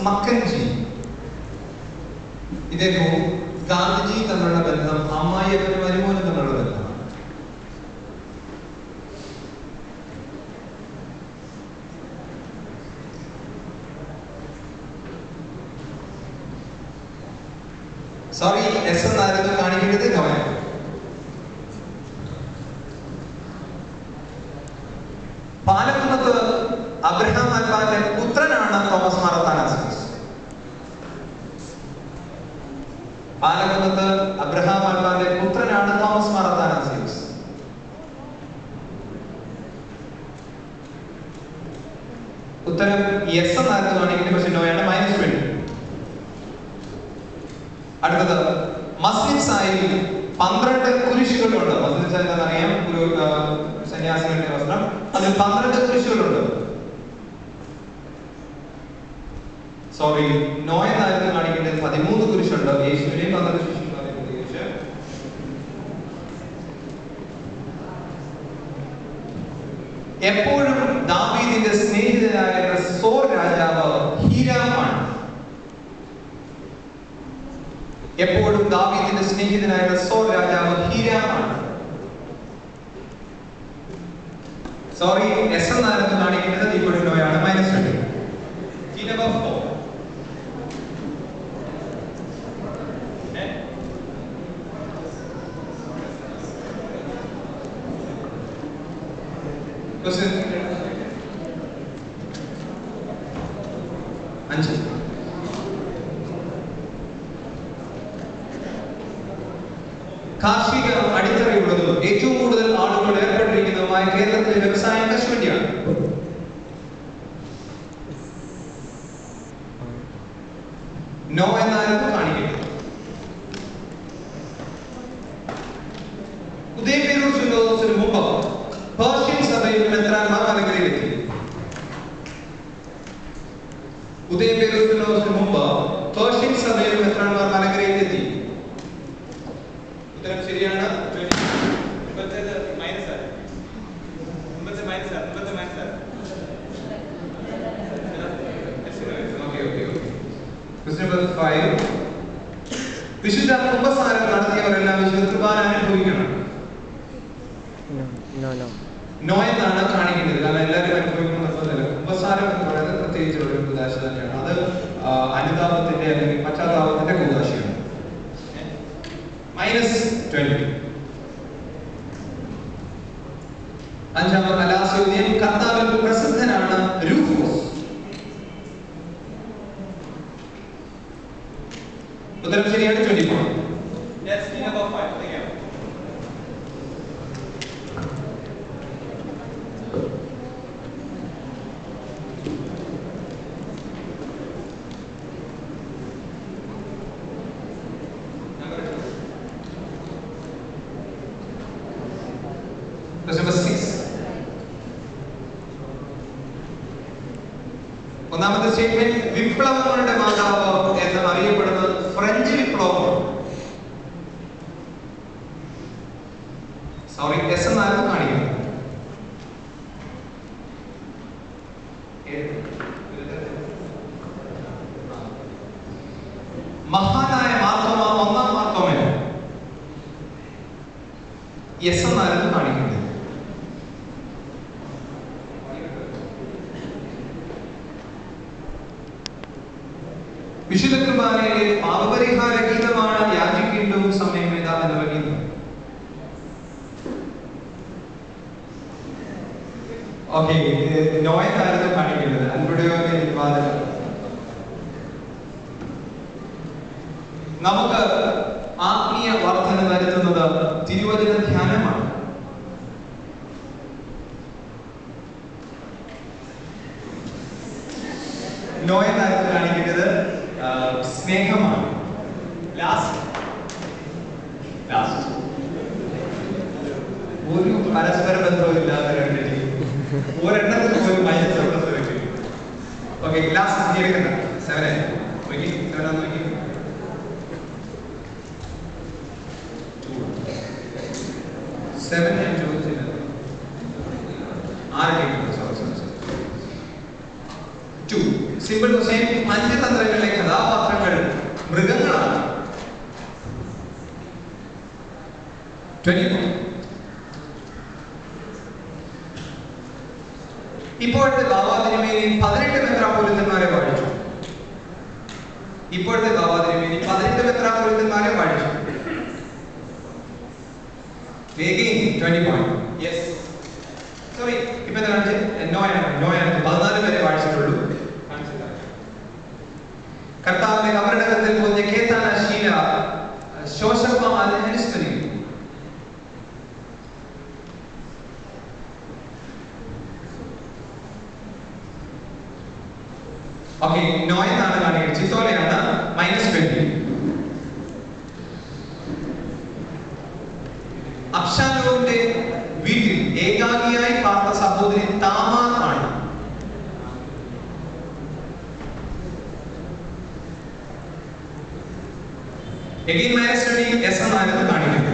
മക്കൻജി. ഇദ്ദേഹവും ഗാന്ധിജി തമ്മിലുള്ള ബന്ധം അമ്മായിയപ്പനും മരുമോനും തമ്മിലുള്ള ബന്ധമാണ്. സോറി, എസ് എന്നായിരുന്നു കാണിക്കേണ്ടത്, നോയ. പാലക്കുന്നത്ത് അബ്രഹാം ആൽബാന്റെ പുത്രനാണ് തോമസ് മാർ അത്താനാസിയോസ്. പാലക്കുന്നത്ത് അബ്രഹാം ആൽബാന്റെ പുത്രനാണ് തോമസ് മാർ അത്താനാസിയോസ്. ഉത്തരം യെസ് എന്നായിരുന്നു കാണിക്കുന്നത്, പക്ഷെ നോയാണ്. -20. അടുത്തത് മസ്ലിം സായിൽ 12 കുരിശുകളുണ്ട്. മസ്ലിം സായിൽ എന്താണെന്നറിയാം, ഒരു സന്യാസികളുടെ വസ്ത്രം. അതിൽ 12 കുരിശുകളുണ്ട്. സോറി, നോയ എന്നായിരുന്നു കാണിക്കേണ്ടത്. 13 കുരിശുണ്ട്. യേശുവിനെയും 12 ശിഷ്യന്മാരെ പ്രത്യേകിച്ച്. എപ്പോഴും ദാവീദിന്റെ സ്നേഹിതനായ സോർ രാജാവ് ഹീരാമാണ്. എപ്പോഴും ദാവീദിന്റെ സ്നേഹിതനായ സോർ രാജാവ് ഹീരാമാണ്. സോറി, എസ് എന്നായിരുന്നു കാണിക്കുന്നത്. ഇപ്പോൾ നോയാണ്. -20. Key number 4. Question 5. കാർഷിക അടിത്തറയുള്ളതും ഏറ്റവും കൂടുതൽ ആളുകൾ ഏർപ്പെട്ടിരിക്കുന്നതുമായ കേരളത്തിലെ വ്യവസായം കശുവണ്ടിയാണ്. നോ എന്നായിരുന്നു കാണിക്കുന്നത്. ഉദയപേരൂർ സുന്നതോസിന് മുമ്പ് പേർഷ്യൻ സഭയിൽ മെത്രാന്മാർ മലങ്കരയിലെത്തി. ഉദയപേരൂർ സുന്നതോസിന് മുമ്പ് പേർഷ്യൻ സഭയിൽ മെത്രാന്മാർ മലങ്കരയിലെത്തി. ഉത്തരം ശരിയാണ്. വിശുദ്ധ കുമ്പസാരം നടത്തിയവരെല്ലാം വിശുദ്ധ കുർബാന അനുഭവിക്കണം. നോ എന്നാണ് കാണിക്കുന്നത്. കാരണം എല്ലാവരും അനുഭവിക്കണം നിർബന്ധമില്ല. കുമ്പസാരം എന്ന് പറയുന്നത് പ്രത്യേകിച്ച് ഒരു കൂദാശ തന്നെയാണ്. അത് അനുതാപത്തിന്റെ അല്ലെങ്കിൽ പശ്ചാത്താപത്തിന്റെ കൂദാശയാണ്. -20. അഞ്ചാമത് അലാസ്യോദ്യം കർത്താവിൽ പ്രസിദ്ധനാണ് രൂഫോസ്. ഉത്തരം ശരിയാണ്. 24. Yes, number 5. Thank you. Question number 6. ഒന്നാമത്തെ സ്റ്റേറ്റ്മെന്റ്, വിപ്ലവങ്ങളുടെ മാതാവ് എന്ന് അറിയപ്പെടുന്നത് ഫ്രഞ്ച് വിപ്ലവമാണ്. സോറി, എസ് എന്നായിരുന്നു കാണിക്കുന്നത്. മഹാനായ മാർത്തോമ, ഒന്നാം മാർത്തോമൻ. എസ് എന്നായിരുന്നു കാണിക്കുന്നത്. വിശുദ്ധ കുർബാനയിലെ പാപപരിഹാര ഗീതമാണ് യാചിക്കേണ്ടവും സമയമേത എന്നുള്ള ഗീതം. ഓക്കെ, നോയനായിരുന്നു കാണിക്കുന്നത്. അൻപുടയോന്റെ നിവാദനം. നമുക്ക് ആത്മീയ വർധന വരുത്തുന്നത് തിരുവചന ധ്യാനമാണ്. നോയനായിരുന്നു കാണിക്കുന്നത് സ്നേഹമാണ്. ലാസ്റ്റ് ഒരു പരസ്പര ബന്ധവും ഇല്ലാത്ത രണ്ടിനും ഒരെണ്ണത്തിൽ പോലും -. ഓക്കെ, ലാസ്റ്റ് എടുക്കണ്ട. 7 ഞാൻ ചോദിച്ചില്ല. 6 2. 6 സിമ്പിൾ ക്വസ്റ്റ്യൻ. പഞ്ചതന്ത്രങ്ങളിലെ കഥാപാത്രങ്ങൾ മൃഗങ്ങളാണ്. 20. ഇപ്പോഴത്തെ ബാബാതിരുമേനി 18 മെത്രാപ്പോലിത്തന്മാരെ വാഴിച്ചു. ഇപ്പോഴത്തെ ബാബാതിരുമേനി 18 മെത്രാപ്പോലിത്തന്മാരെ വാഴിച്ചു. Again 20 point. Yes. Sorry. ഇപ്പോ എന്താ കാണിച്ചത്? നോയാണ് 14 പേരെ വാഴിച്ചിട്ടുള്ളൂ. കർത്താവിന്റെ കബറിടത്തിൽ പോയ കേതാന ശീല ശോശപ്പ അനുസ്മരിക്കുന്നു. ഓക്കെ, നോയെന്നാണ് കാണിക്കുന്നത്. ചിത്തോലയാണ് -20. അബ്ശാലോമിന്റെ വീട്ടിൽ ഏകാഗിയായി പാർത്ത സഹോദരി താമാർ ആണ്. Again -20 S എന്നാണ് കാണിക്കുന്നത്.